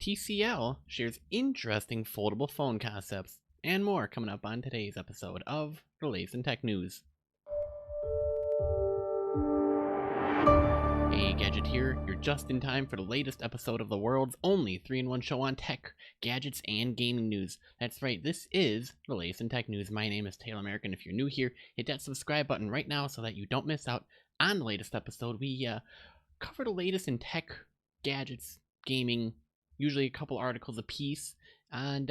TCL shares interesting foldable phone concepts and more coming up on today's episode of the latest in tech news. Hey Gadget here, you're just in time for the latest episode of the world's only 3-in-1 show on tech, gadgets, and gaming news. That's right, this is the latest in tech news. My name is Taylor American. If you're new here, hit that subscribe button right now so that you don't miss out on the latest episode. We cover the latest in tech, gadgets, gaming, usually a couple articles a piece. And,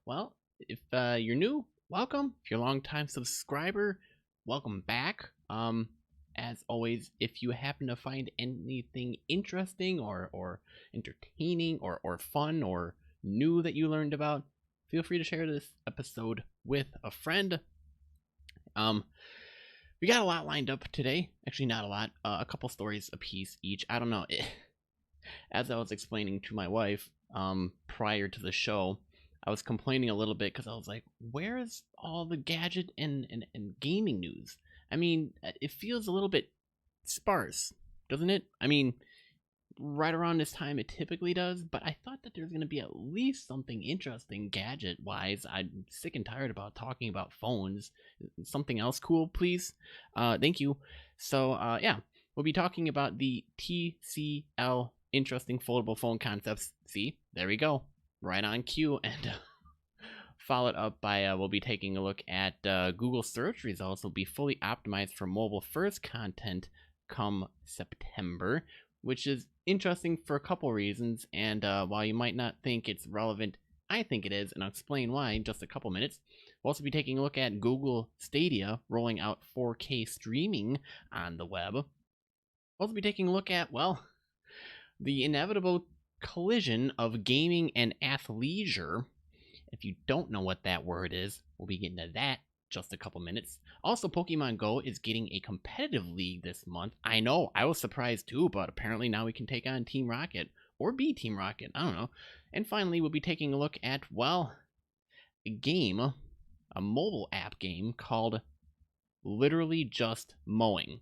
well, if you're new, welcome. If you're a long-time subscriber, welcome back. As always, if you happen to find anything interesting or entertaining or fun or new that you learned about, feel free to share this episode with a friend. We got a lot lined up today. Actually, not a lot. A couple stories a piece each. I don't know. As I was explaining to my wife prior to the show, I was complaining a little bit because I was like, where's all the gadget and gaming news? I mean, it feels a little bit sparse, doesn't it? I mean, right around this time it typically does, but I thought that there's going to be at least something interesting gadget-wise. I'm sick and tired about talking about phones. Something else cool, please? Thank you. So, yeah, we'll be talking about the TCL interesting foldable phone concepts. See, there we go. Right on cue. And followed up by we'll be taking a look at Google search results will be fully optimized for mobile-first content come September, which is interesting for a couple reasons. And while you might not think it's relevant, I think it is, and I'll explain why in just a couple minutes. We'll also be taking a look at Google Stadia rolling out 4K streaming on the web. We'll also be taking a look at, well, the inevitable collision of gaming and athleisure. If you don't know what that word is, we'll be getting to that just a couple minutes. Also, Pokemon Go is getting a competitive league this month. I know, I was surprised too, but apparently now we can take on Team Rocket or be Team Rocket. I don't know. And finally, we'll be taking a look at, well, a mobile app game called literally just Mowing.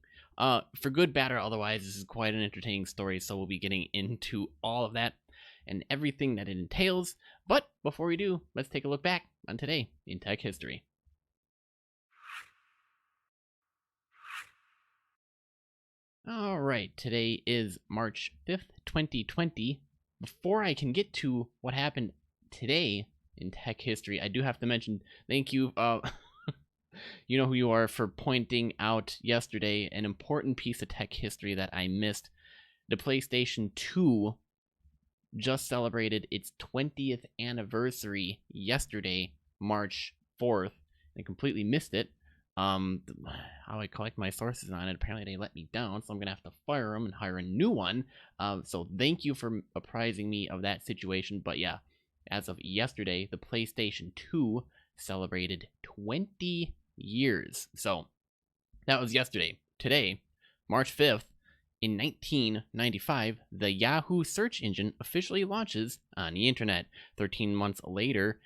For good, bad, or otherwise, this is quite an entertaining story, so we'll be getting into all of that and everything that it entails. But before we do, let's take a look back on today in tech history. All right, today is March 5th, 2020. Before I can get to what happened today in tech history, I do have to mention thank you, you know who you are, for pointing out yesterday an important piece of tech history that I missed. The PlayStation 2 just celebrated its 20th anniversary yesterday, March 4th. I completely missed it. How I collect my sources on it, apparently they let me down, so I'm gonna have to fire them and hire a new one. So thank you for apprising me of that situation. But yeah, as of yesterday, the PlayStation 2 celebrated 20 years. So that was yesterday. Today, March 5th, in 1995, the Yahoo search engine officially launches on the internet. 13 months later,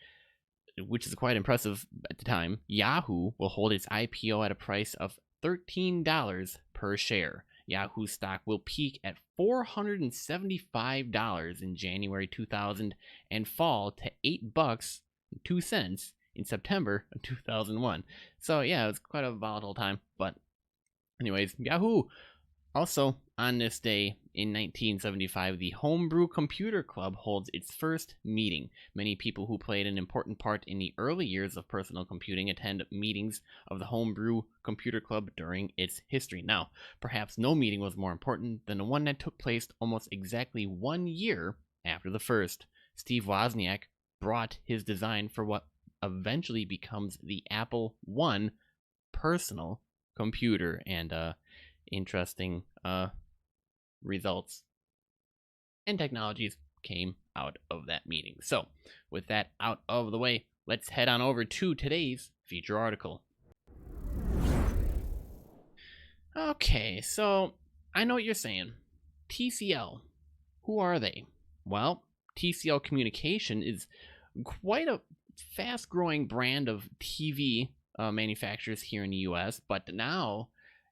which is quite impressive at the time, Yahoo will hold its IPO at a price of $13 per share. Yahoo stock will peak at $475 in January 2000 and fall to $8.02 in September of 2001. So yeah, it was quite a volatile time. But anyways, Yahoo. Also, on this day in 1975, the Homebrew Computer Club holds its first meeting. Many people who played an important part in the early years of personal computing attend meetings of the Homebrew Computer Club during its history. Now, perhaps no meeting was more important than the one that took place almost exactly 1 year after the first. Steve Wozniak brought his design for what eventually becomes the Apple I personal computer, and interesting results and technologies came out of that meeting. So with that out of the way, let's head on over to today's feature article. Okay, so I know what you're saying. TCL, who are they? Well, TCL Communication is quite a fast-growing brand of TV manufacturers here in the US, but now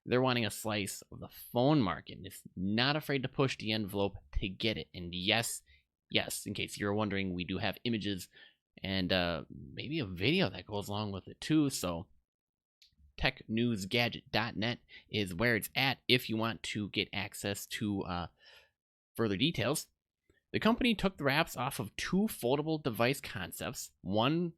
they're wanting a slice of the phone market and is not afraid to push the envelope to get it. And yes, yes, in case you're wondering, we do have images and maybe a video that goes along with it too. So TechNewsGadget.net is where it's at if you want to get access to further details. The company took the wraps off of two foldable device concepts, one,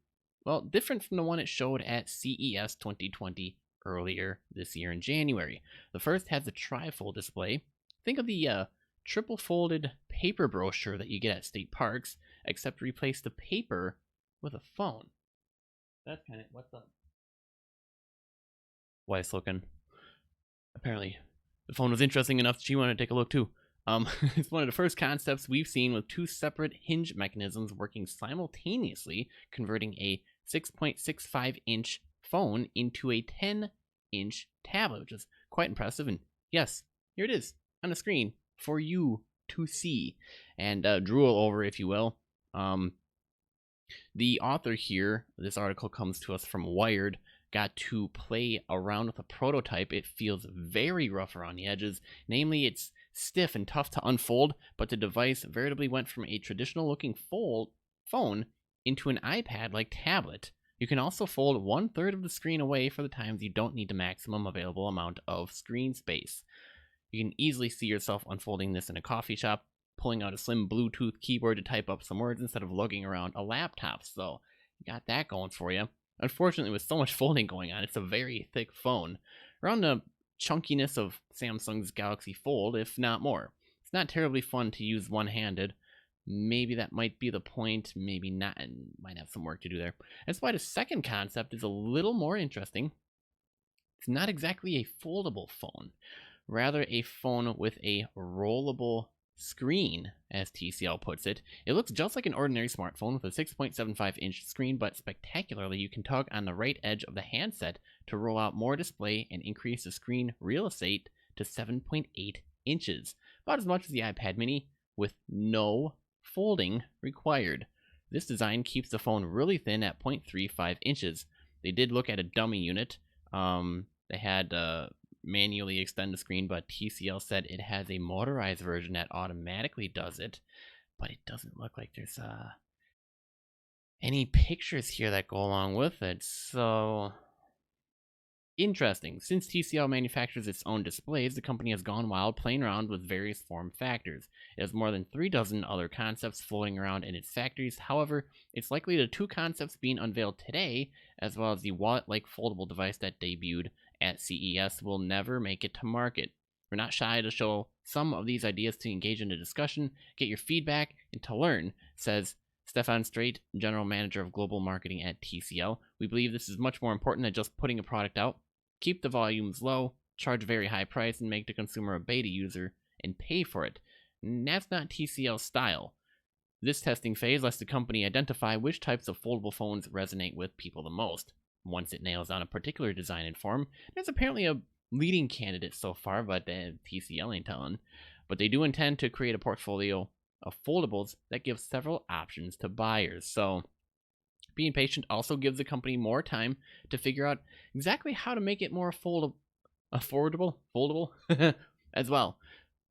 well, different from the one it showed at CES 2020 earlier this year in January. The first has a trifold display. Think of the triple folded paper brochure that you get at state parks, except replace the paper with a phone. That's kind of what's up. Wife's looking. Apparently, the phone was interesting enough that she wanted to take a look too. It's one of the first concepts we've seen with two separate hinge mechanisms working simultaneously, converting a 6.65-inch phone into a 10-inch tablet, which is quite impressive. And yes, here it is on the screen for you to see and drool over, if you will. The author here, this article comes to us from Wired, got to play around with a prototype. It feels very rough around the edges. Namely, it's stiff and tough to unfold, but the device veritably went from a traditional looking phone into an iPad-like tablet. You can also fold 1/3 of the screen away for the times you don't need the maximum available amount of screen space. You can easily see yourself unfolding this in a coffee shop, pulling out a slim Bluetooth keyboard to type up some words instead of lugging around a laptop. So you got that going for you. Unfortunately, with so much folding going on, it's a very thick phone, around the chunkiness of Samsung's Galaxy Fold, if not more. It's not terribly fun to use one-handed. Maybe that might be the point, maybe not, and might have some work to do there. That's why the second concept is a little more interesting. It's not exactly a foldable phone, rather a phone with a rollable screen, as TCL puts it. It looks just like an ordinary smartphone with a 6.75-inch screen, but spectacularly you can tug on the right edge of the handset to roll out more display and increase the screen real estate to 7.8 inches, about as much as the iPad mini, with no folding required. This design keeps the phone really thin at 0.35 inches. They did look at a dummy unit. They had manually extend the screen, but TCL said it has a motorized version that automatically does it, but it doesn't look like there's any pictures here that go along with it. So interesting. Since TCL manufactures its own displays, the company has gone wild playing around with various form factors. It has more than 3 dozen other concepts floating around in its factories. However, it's likely the two concepts being unveiled today, as well as the wallet-like foldable device that debuted at CES, will never make it to market. We're not shy to show some of these ideas to engage in a discussion, get your feedback, and to learn, says Stefan Straight, General Manager of Global Marketing at TCL. We believe this is much more important than just putting a product out. Keep the volumes low, charge a very high price, and make the consumer a beta user and pay for it. And that's not TCL's style. This testing phase lets the company identify which types of foldable phones resonate with people the most. Once it nails down a particular design and form, there's apparently a leading candidate so far, but TCL ain't telling. But they do intend to create a portfolio of foldables that gives several options to buyers. So being patient also gives the company more time to figure out exactly how to make it more foldable as well.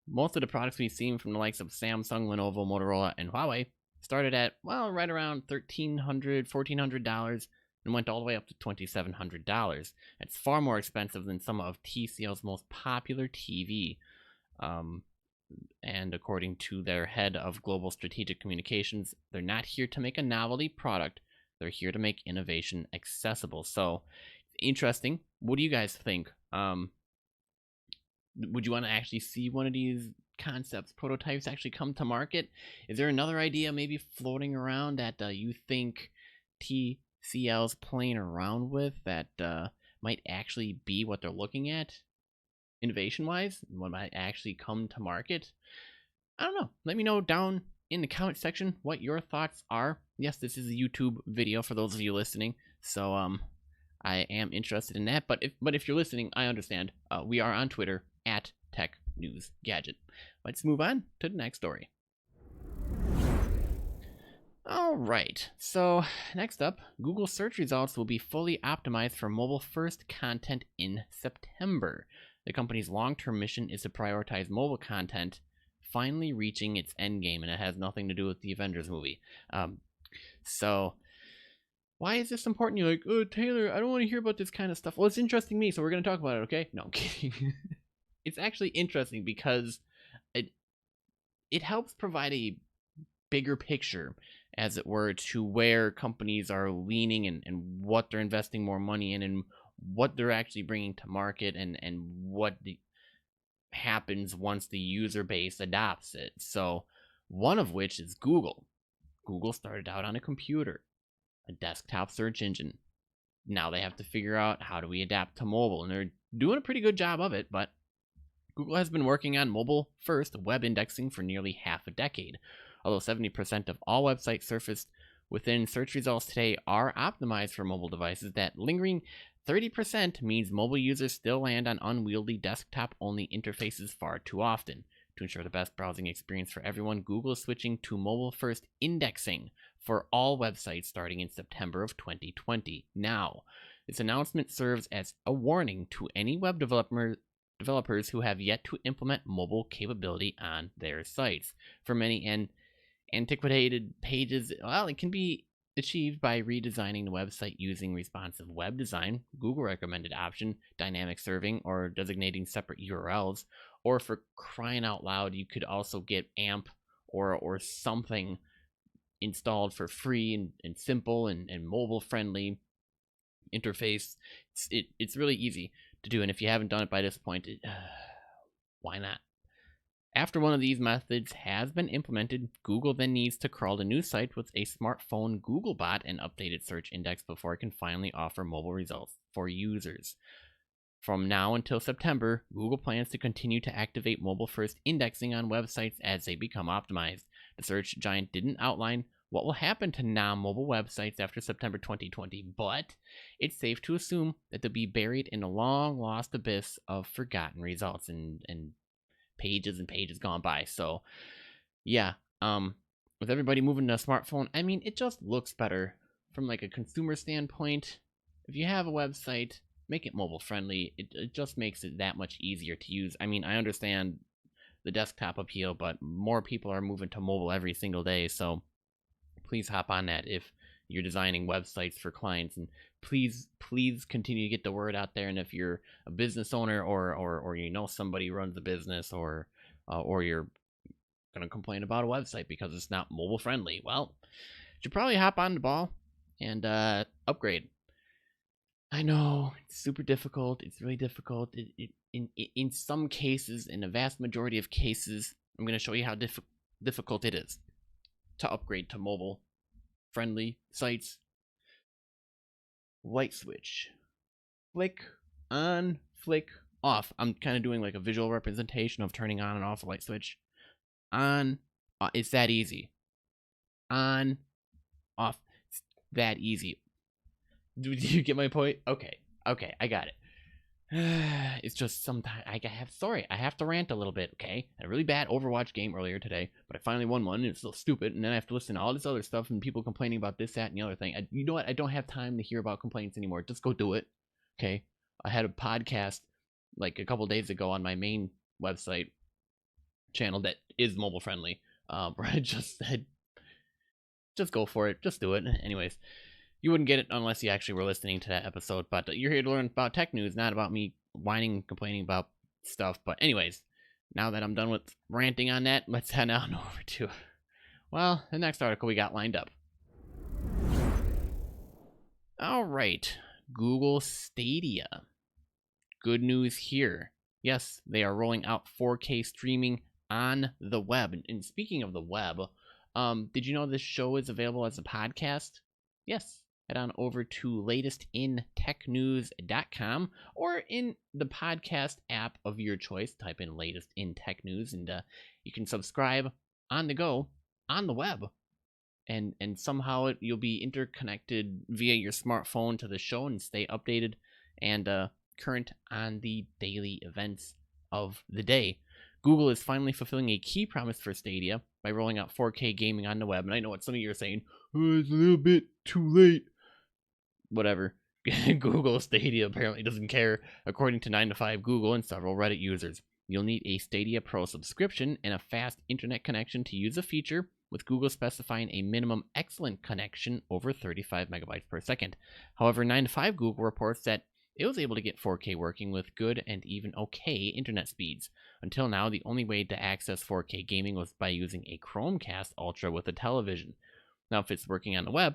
Most of the products we've seen from the likes of Samsung, Lenovo, Motorola, and Huawei started at, well, right around $1,300, $1,400 and went all the way up to $2,700. It's far more expensive than some of TCL's most popular TV. And according to their head of global strategic communications, they're not here to make a novelty product. They're here to make innovation accessible. So, interesting. What do you guys think? Would you want to actually see one of these concepts, prototypes actually come to market? Is there another idea maybe floating around that you think TCL's playing around with that might actually be what they're looking at innovation-wise? What might actually come to market? I don't know. Let me know down in the comment section what your thoughts are. Yes, this is a YouTube video for those of you listening, so I am interested in that. But if you're listening, I understand. We are on Twitter at TechNewsGadget. Let's move on to the next story. Alright, so next up, Google search results will be fully optimized for mobile-first content in September. The company's long-term mission is to prioritize mobile content finally reaching its end game, and it has nothing to do with the Avengers movie. So why is this important? You're like, oh, Taylor, I don't want to hear about this kind of stuff. Well, it's interesting me, so we're going to talk about it, okay? No, I'm kidding. It's actually interesting because it helps provide a bigger picture, as it were, to where companies are leaning and what they're investing more money in and what they're actually bringing to market and what happens once the user base adopts it. So one of which is Google. Google started out on a computer, a desktop search engine. Now they have to figure out how do we adapt to mobile, and they're doing a pretty good job of it, but Google has been working on mobile-first web indexing for nearly half a decade. Although 70% of all websites surfaced within search results today are optimized for mobile devices, that lingering 30% means mobile users still land on unwieldy desktop-only interfaces far too often. To ensure the best browsing experience for everyone, Google is switching to mobile-first indexing for all websites starting in September of 2020. Now, this announcement serves as a warning to any web developers who have yet to implement mobile capability on their sites. For many antiquated pages, well, it can be achieved by redesigning the website using responsive web design, Google recommended option, dynamic serving, or designating separate URLs. Or for crying out loud, you could also get AMP or something installed for free and simple and mobile friendly interface. It's really easy to do, and if you haven't done it by this point, why not? After one of these methods has been implemented, Google then needs to crawl a new site with a smartphone Googlebot and updated search index before it can finally offer mobile results for users. From now until September, Google plans to continue to activate mobile-first indexing on websites as they become optimized. The search giant didn't outline what will happen to non-mobile websites after September 2020, but it's safe to assume that they'll be buried in a long-lost abyss of forgotten results and pages and pages gone by. So, yeah, with everybody moving to a smartphone, I mean, it just looks better from like a consumer standpoint. If you have a website, make it mobile friendly. It just makes it that much easier to use. I mean, I understand the desktop appeal, but more people are moving to mobile every single day, so please hop on that if you're designing websites for clients, and please continue to get the word out there. And if you're a business owner or you know somebody who runs a business or you're gonna complain about a website because it's not mobile friendly, well, you should probably hop on the ball and upgrade. I know it's super difficult. It's really difficult. In some cases, in a vast majority of cases, I'm going to show you how difficult it is to upgrade to mobile friendly sites. Light switch. Flick on, flick off. I'm kind of doing like a visual representation of turning on and off a light switch. On, it's that easy. On, off. It's that easy. Do you get my point? Okay, I got it. It's just sometimes I have to rant a little bit, okay? A really bad Overwatch game earlier today, but I finally won one, and it's still stupid, and then I have to listen to all this other stuff and people complaining about this, that, and the other thing. You know what? I don't have time to hear about complaints anymore. Just go do it, okay? I had a podcast like a couple days ago on my main website channel that is mobile friendly, where I just said, just go for it, just do it. Anyways. You wouldn't get it unless you actually were listening to that episode, but you're here to learn about tech news, not about me whining and complaining about stuff. But anyways, now that I'm done with ranting on that, let's head on over to, well, the next article we got lined up. All right, Google Stadia. Good news here. Yes, they are rolling out 4K streaming on the web. And speaking of the web, did you know this show is available as a podcast? Yes. Head on over to latestinTechNews.com or in the podcast app of your choice. Type in Latest in Tech News, and you can subscribe on the go on the web. And somehow you'll be interconnected via your smartphone to the show and stay updated and current on the daily events of the day. Google is finally fulfilling a key promise for Stadia by rolling out 4K gaming on the web. And I know what some of you are saying, oh, it's a little bit too late. Whatever. Google Stadia apparently doesn't care, according to 9to5 Google and several Reddit users. You'll need a Stadia Pro subscription and a fast internet connection to use the feature, with Google specifying a minimum excellent connection over 35 megabytes per second. However, 9 to 5 Google reports that it was able to get 4K working with good and even okay internet speeds. Until now, the only way to access 4K gaming was by using a Chromecast Ultra with a television. Now, if it's working on the web,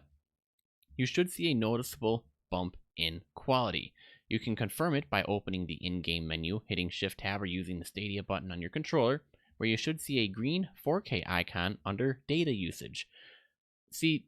you should see a noticeable bump in quality. You can confirm it by opening the in-game menu, hitting Shift-Tab, or using the Stadia button on your controller, where you should see a green 4K icon under data usage. See,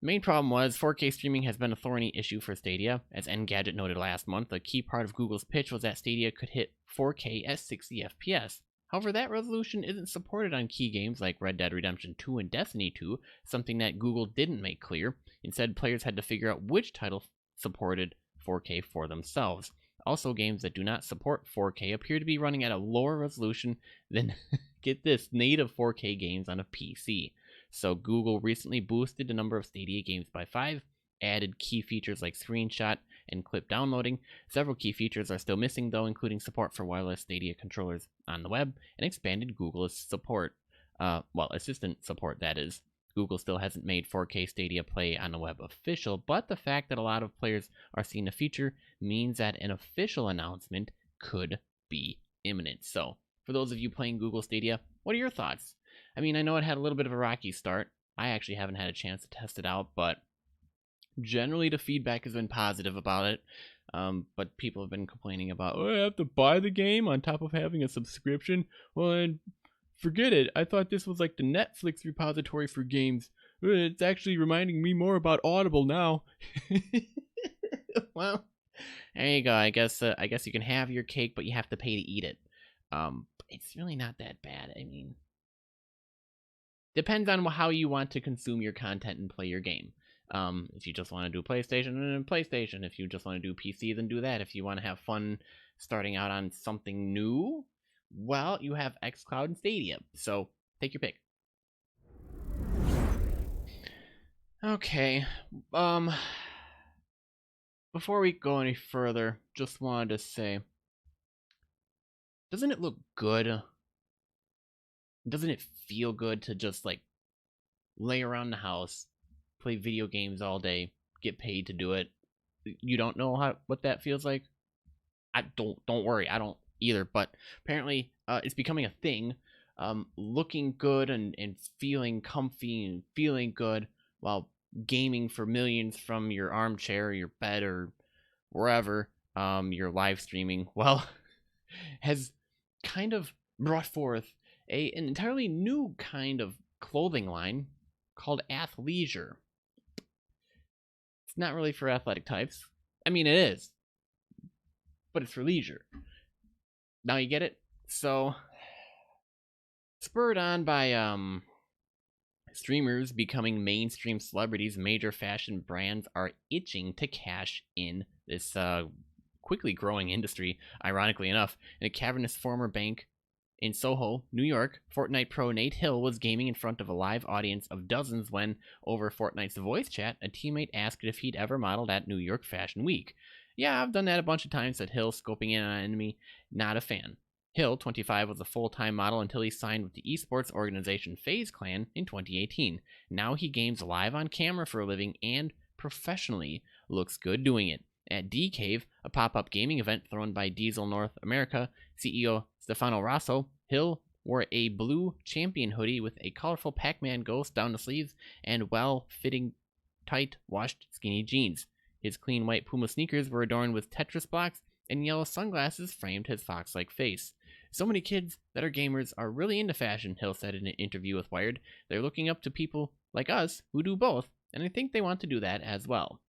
the main problem was 4K streaming has been a thorny issue for Stadia. As Engadget noted last month, a key part of Google's pitch was that Stadia could hit 4K at 60 FPS. However, that resolution isn't supported on key games like Red Dead Redemption 2 and Destiny 2, something that Google didn't make clear. Instead, players had to figure out which title supported 4K for themselves. Also, games that do not support 4K appear to be running at a lower resolution than, get this, native 4K games on a PC. So Google recently boosted the number of Stadia games by 5, added key features like screenshot and clip downloading. Several key features are still missing though, including support for wireless Stadia controllers on the web, and expanded Google support, Assistant support that is. Google still hasn't made 4K Stadia Play on the web official, but the fact that a lot of players are seeing the feature means that an official announcement could be imminent. So, for those of you playing Google Stadia, what are your thoughts? I mean, I know it had a little bit of a rocky start. I actually haven't had a chance to test it out, but generally the feedback has been positive about it. But people have been complaining about, I have to buy the game on top of having a subscription. Well, and forget it. I thought this was like the Netflix repository for games. It's actually reminding me more about Audible now. Well, there you go. I guess you can have your cake, but you have to pay to eat it. It's really not that bad. I mean, depends on how you want to consume your content and play your game. If you just want to do PlayStation, then PlayStation. If you just want to do PC, then do that. If you want to have fun starting out on something new, well, you have xCloud and Stadia. So take your pick. Okay. Before we go any further, just wanted to say, doesn't it look good? Doesn't it feel good to just like lay around the house, play video games all day, get paid to do it? You don't know what that feels like? Don't worry, I don't either, but apparently it's becoming a thing. Looking good and feeling comfy and feeling good while gaming for millions from your armchair or your bed or wherever you're live streaming, well, has kind of brought forth an entirely new kind of clothing line called athleisure. It's not really for athletic types. I mean, it is, but it's for leisure. Now you get it? So, spurred on by streamers becoming mainstream celebrities, major fashion brands are itching to cash in this quickly growing industry. Ironically enough, in a cavernous former bank in Soho, New York, Fortnite pro Nate Hill was gaming in front of a live audience of dozens when, over Fortnite's voice chat, a teammate asked if he'd ever modeled at New York Fashion Week. Yeah, I've done that a bunch of times, said Hill, scoping in on an enemy. Not a fan. Hill, 25, was a full-time model until he signed with the esports organization FaZe Clan in 2018. Now he games live on camera for a living and professionally looks good doing it. At D-Cave, a pop-up gaming event thrown by Diesel North America CEO Stefano Rosso, Hill wore a blue champion hoodie with a colorful Pac-Man ghost down the sleeves and well-fitting, tight, washed skinny jeans. His clean white Puma sneakers were adorned with Tetris blocks, and yellow sunglasses framed his fox-like face. So many kids that are gamers are really into fashion, Hill said in an interview with Wired. They're looking up to people like us who do both, and I think they want to do that as well.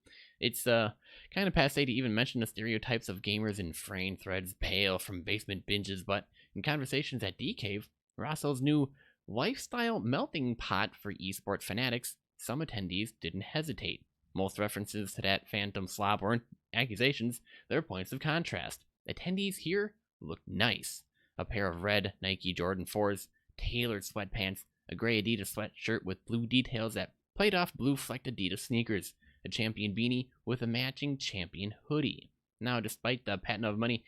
It's kind of passe to even mention the stereotypes of gamers in fraying threads pale from basement binges, but in conversations at D-Cave, Rosso's new lifestyle melting pot for esports fanatics, some attendees didn't hesitate. Most references to that phantom slob weren't accusations, they're points of contrast. Attendees here look nice. A pair of red Nike Jordan 4s, tailored sweatpants, a gray Adidas sweatshirt with blue details that played off blue flecked Adidas sneakers, a champion beanie with a matching champion hoodie. Now, despite the patent of money,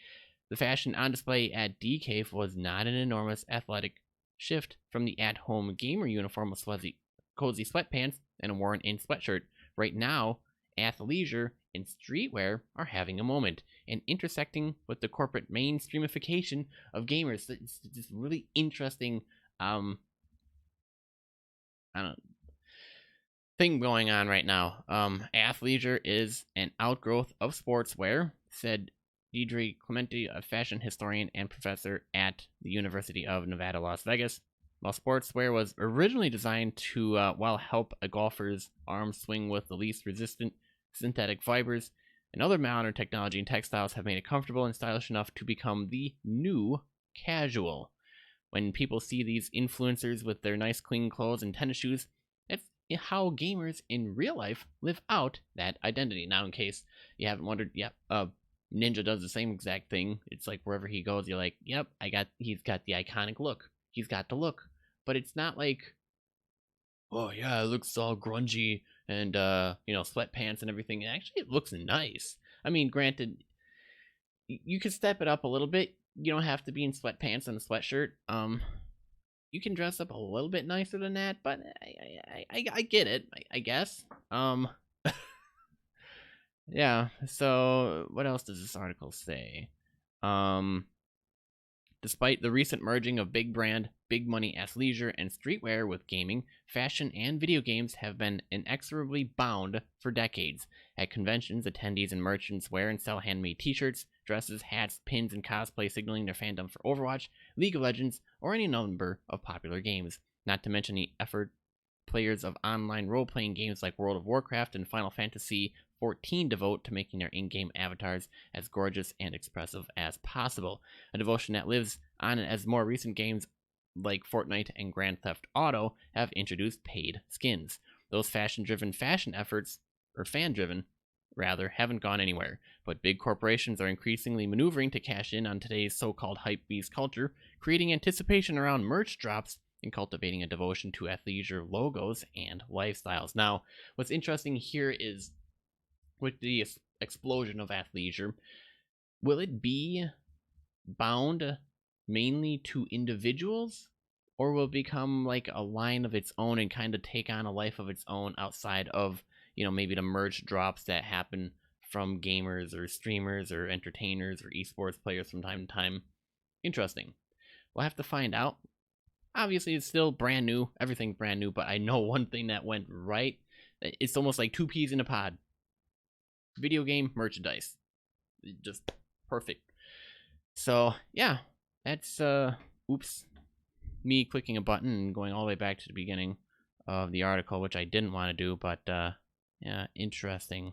The fashion on display at D-Cave was not an enormous athletic shift from the at-home gamer uniform with cozy sweatpants and a worn-in sweatshirt. Right now, athleisure and streetwear are having a moment and intersecting with the corporate mainstreamification of gamers. It's this really interesting, I don't know, thing going on right now. Athleisure is an outgrowth of sportswear, said Deidre Clemente, a fashion historian and professor at the University of Nevada, Las Vegas. While sportswear was originally designed to help a golfer's arm swing with the least resistant synthetic fibers, and other modern technology and textiles have made it comfortable and stylish enough to become the new casual. When people see these influencers with their nice clean clothes and tennis shoes, that's how gamers in real life live out that identity. Now, in case you haven't wondered, Ninja does the same exact thing. It's like wherever he goes, you're like, yep, he's got the iconic look. He's got the look. But it's not like, oh yeah, it looks all grungy and sweatpants and everything. Actually, it looks nice. I mean, granted, you can step it up a little bit. You don't have to be in sweatpants and a sweatshirt. You can dress up a little bit nicer than that, but I get it, I guess. Yeah, so what else does this article say? Despite the recent merging of big brand, big money athleisure and streetwear with gaming, fashion and video games have been inexorably bound for decades. At conventions, attendees and merchants wear and sell handmade t-shirts, dresses, hats, pins, and cosplay signaling their fandom for Overwatch, League of Legends, or any number of popular games. Not to mention the effort players of online role-playing games like World of Warcraft and Final Fantasy XIV devote to making their in-game avatars as gorgeous and expressive as possible. A devotion that lives on as more recent games like Fortnite and Grand Theft Auto have introduced paid skins. Those fan-driven efforts, haven't gone anywhere. But big corporations are increasingly maneuvering to cash in on today's so-called hypebeast culture, creating anticipation around merch drops and cultivating a devotion to athleisure logos and lifestyles. Now, what's interesting here is with the explosion of athleisure, will it be bound mainly to individuals, or will it become like a line of its own and kind of take on a life of its own outside of, maybe the merch drops that happen from gamers or streamers or entertainers or esports players from time to time? Interesting. We'll have to find out. Obviously, it's still brand new. Everything's brand new, but I know one thing that went right. It's almost like two peas in a pod. Video game merchandise. Just perfect. So, yeah. That's, me clicking a button and going all the way back to the beginning of the article, which I didn't want to do, but, yeah, interesting.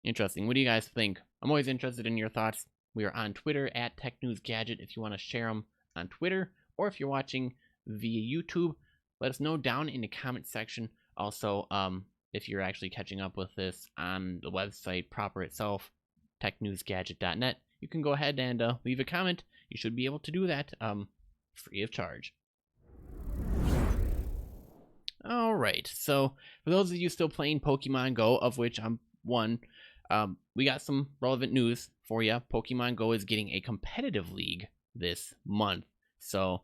Interesting. What do you guys think? I'm always interested in your thoughts. We are on Twitter at TechNewsGadget if you want to share them on Twitter, or if you're watching via YouTube, let us know down in the comment section. Also, if you're actually catching up with this on the website proper itself, TechNewsGadget.net, you can go ahead and leave a comment. You should be able to do that free of charge. Alright, so for those of you still playing Pokemon Go, of which I'm one, we got some relevant news for you. Pokemon Go is getting a competitive league this month. So,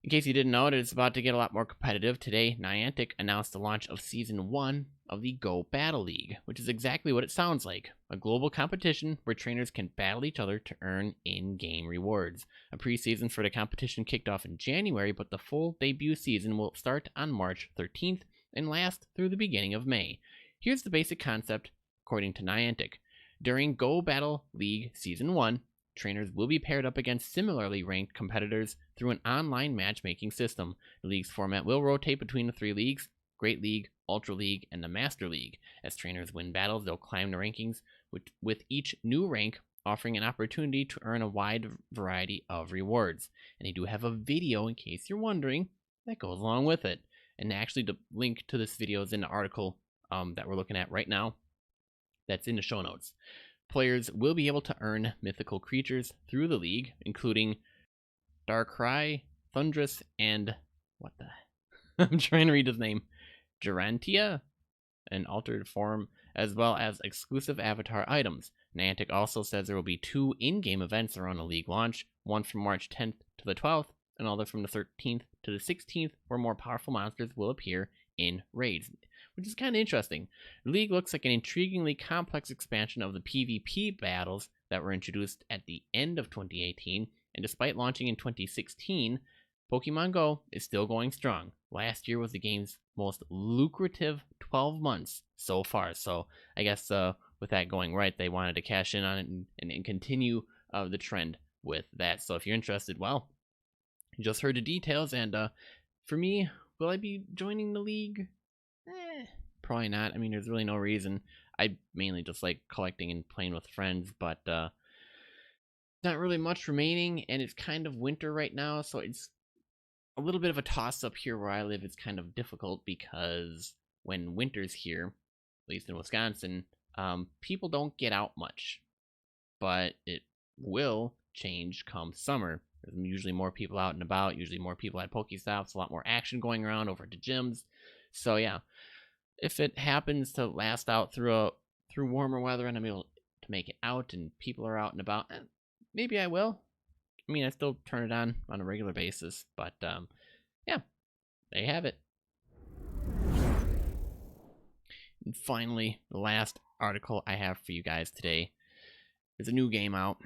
in case you didn't know it, it's about to get a lot more competitive. Today, Niantic announced the launch of Season 1 of the Go Battle League, which is exactly what it sounds like. A global competition where trainers can battle each other to earn in-game rewards. A preseason for the competition kicked off in January, but the full debut season will start on March 13th and last through the beginning of May. Here's the basic concept, according to Niantic. During Go Battle League Season 1, trainers will be paired up against similarly ranked competitors through an online matchmaking system. The league's format will rotate between the three leagues, Great League, Ultra League, and the Master League. As trainers win battles, they'll climb the rankings, with each new rank offering an opportunity to earn a wide variety of rewards. And they do have a video, in case you're wondering, that goes along with it. And actually, the link to this video is in the article that we're looking at right now. That's in the show notes. Players will be able to earn mythical creatures through the league, including Darkrai, Thundurus, and what the... I'm trying to read his name. Durantia, an altered form, as well as exclusive avatar items. Niantic also says there will be 2 in-game events around the league launch, one from March 10th to the 12th, another from the 13th to the 16th, where more powerful monsters will appear in raids, which is kind of interesting. The league looks like an intriguingly complex expansion of the PvP battles that were introduced at the end of 2018, and despite launching in 2016, Pokemon Go is still going strong. Last year was the game's most lucrative 12 months so far, so I guess with that going right, they wanted to cash in on it and continue the trend with that. So if you're interested, well, you just heard the details, and for me, will I be joining the league? Probably not. I mean, there's really no reason. I mainly just like collecting and playing with friends, but not really much remaining, and it's kind of winter right now, so it's a little bit of a toss-up here where I live. It's kind of difficult because when winter's here, at least in Wisconsin, people don't get out much, but it will change come summer. There's usually more people out and about, usually more people at Pokestops, a lot more action going around over to gyms. So yeah, if it happens to last out through warmer weather and I'm able to make it out and people are out and about, maybe I will. I mean, I still turn it on a regular basis, but yeah, there you have it. And finally, the last article I have for you guys today is a new game out.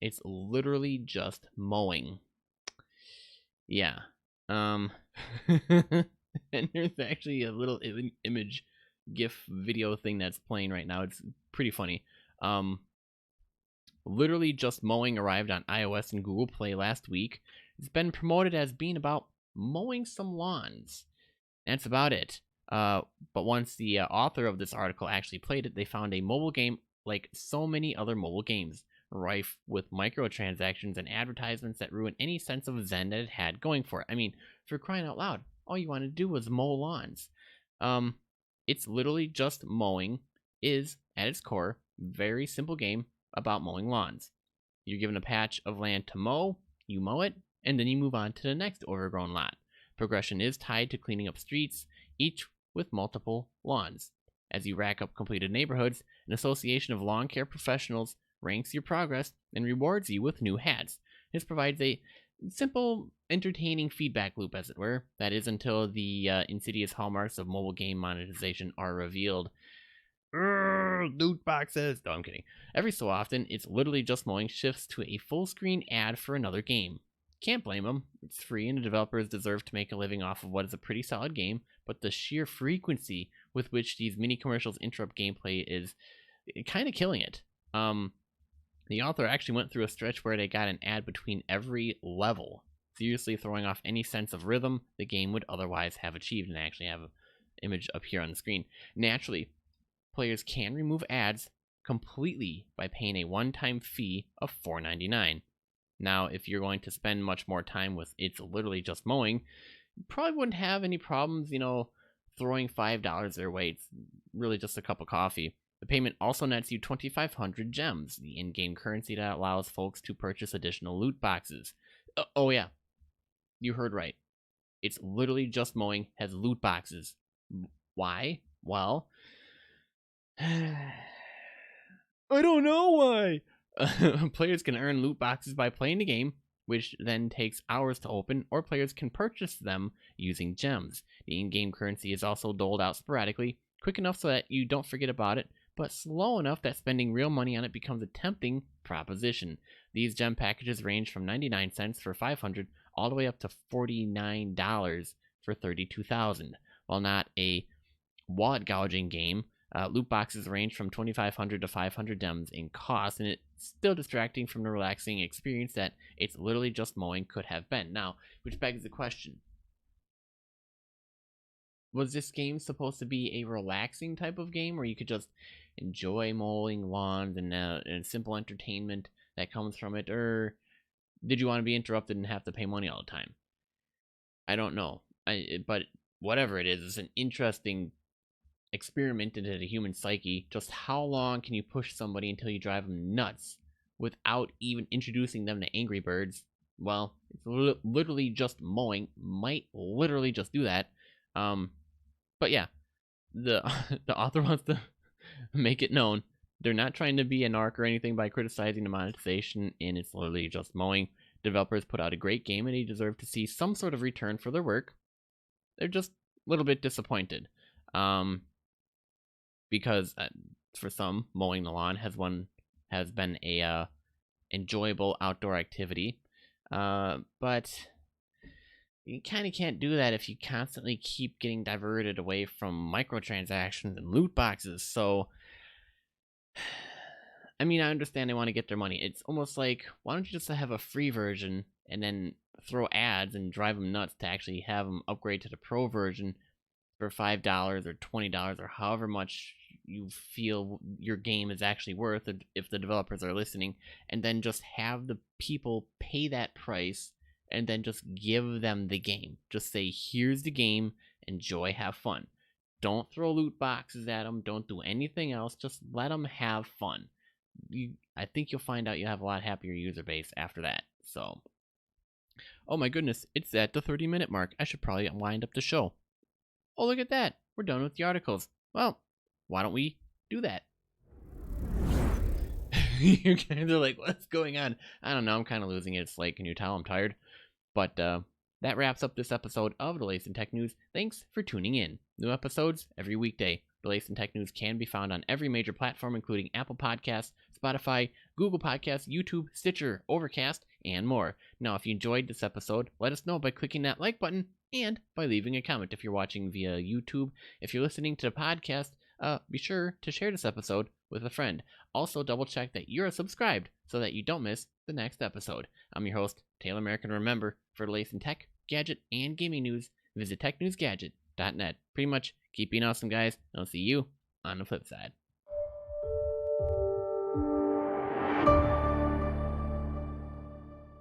It's literally just Mowing. Yeah. And there's actually a little image GIF video thing that's playing right now. It's pretty funny. Literally just Mowing arrived on iOS and Google Play last week. It's been promoted as being about mowing some lawns. That's about it. But once the author of this article actually played it, they found a mobile game like so many other mobile games, rife with microtransactions and advertisements that ruin any sense of zen that it had going for it. I mean, for crying out loud, all you wanted to do was mow lawns. It's literally just mowing is, at its core, very simple game about mowing lawns. You're given a patch of land to mow, you mow it, and then you move on to the next overgrown lot. Progression is tied to cleaning up streets, each with multiple lawns. As you rack up completed neighborhoods, an association of lawn care professionals ranks your progress and rewards you with new hats. This provides a simple, entertaining feedback loop, as it were. That is until the insidious hallmarks of mobile game monetization are revealed. Loot boxes. No, I'm kidding. Every so often, it's literally just mowing shifts to a full screen ad for another game. Can't blame them. It's free and the developers deserve to make a living off of what is a pretty solid game, but the sheer frequency with which these mini commercials interrupt gameplay is kind of killing it. The author actually went through a stretch where they got an ad between every level, seriously throwing off any sense of rhythm the game would otherwise have achieved, and I actually have an image up here on the screen. Naturally, players can remove ads completely by paying a one-time fee of $4.99. Now, if you're going to spend much more time with It's Literally Just Mowing, you probably wouldn't have any problems, throwing $5 their way. It's really just a cup of coffee. The payment also nets you 2,500 gems, the in-game currency that allows folks to purchase additional loot boxes. Oh yeah, you heard right. It's Literally Just Mowing has loot boxes. Why? Well, I don't know why. Players can earn loot boxes by playing the game, which then takes hours to open, or players can purchase them using gems. The in-game currency is also doled out sporadically, quick enough so that you don't forget about it, but slow enough that spending real money on it becomes a tempting proposition. These gem packages range from 99 cents for 500 all the way up to $49 for 32,000. While not a wallet gouging game, loot boxes range from 2,500 to 500 gems in cost, and it's still distracting from the relaxing experience that It's Literally Just Mowing could have been. Now, which begs the question, was this game supposed to be a relaxing type of game where you could just enjoy mowing lawns and simple entertainment that comes from it, or did you want to be interrupted and have to pay money all the time? I don't know. But whatever it is, it's an interesting experiment into the human psyche. Just how long can you push somebody until you drive them nuts without even introducing them to Angry Birds? Well, it's literally just mowing. Might literally just do that. But yeah, the author wants to make it known They're not trying to be a narc or anything by criticizing the monetization, and it's literally just mowing. Developers put out a great game, and they deserve to see some sort of return for their work. They're just a little bit disappointed, because for some, mowing the lawn has been a enjoyable outdoor activity, but you kind of can't do that if you constantly keep getting diverted away from microtransactions and loot boxes. So, I mean, I understand they want to get their money. It's almost like, why don't you just have a free version and then throw ads and drive them nuts to actually have them upgrade to the pro version for $5 or $20 or however much you feel your game is actually worth if the developers are listening, and then just have the people pay that price and then just give them the game. Just say, here's the game, enjoy, have fun. Don't throw loot boxes at them, don't do anything else, just let them have fun. I think you'll find out you have a lot happier user base after that. So, oh my goodness, it's at the 30-minute mark. I should probably wind up the show. Oh, look at that. We're done with the articles. Well, why don't we do that? You guys are like, what's going on? I don't know. I'm kind of losing it. It's like, can you tell I'm tired? But that wraps up this episode of the Latest in Tech News. Thanks for tuning in. New episodes every weekday. The Latest in Tech News can be found on every major platform, including Apple Podcasts, Spotify, Google Podcasts, YouTube, Stitcher, Overcast, and more. Now, if you enjoyed this episode, let us know by clicking that like button and by leaving a comment if you're watching via YouTube. If you're listening to the podcast, be sure to share this episode with a friend. Also, double check that you're subscribed so that you don't miss the next episode. I'm your host, Taylor American. Remember, for the latest in tech, gadget, and gaming news, visit TechNewsGadget.net. Pretty much, keep being awesome, guys, and I'll see you on the flip side.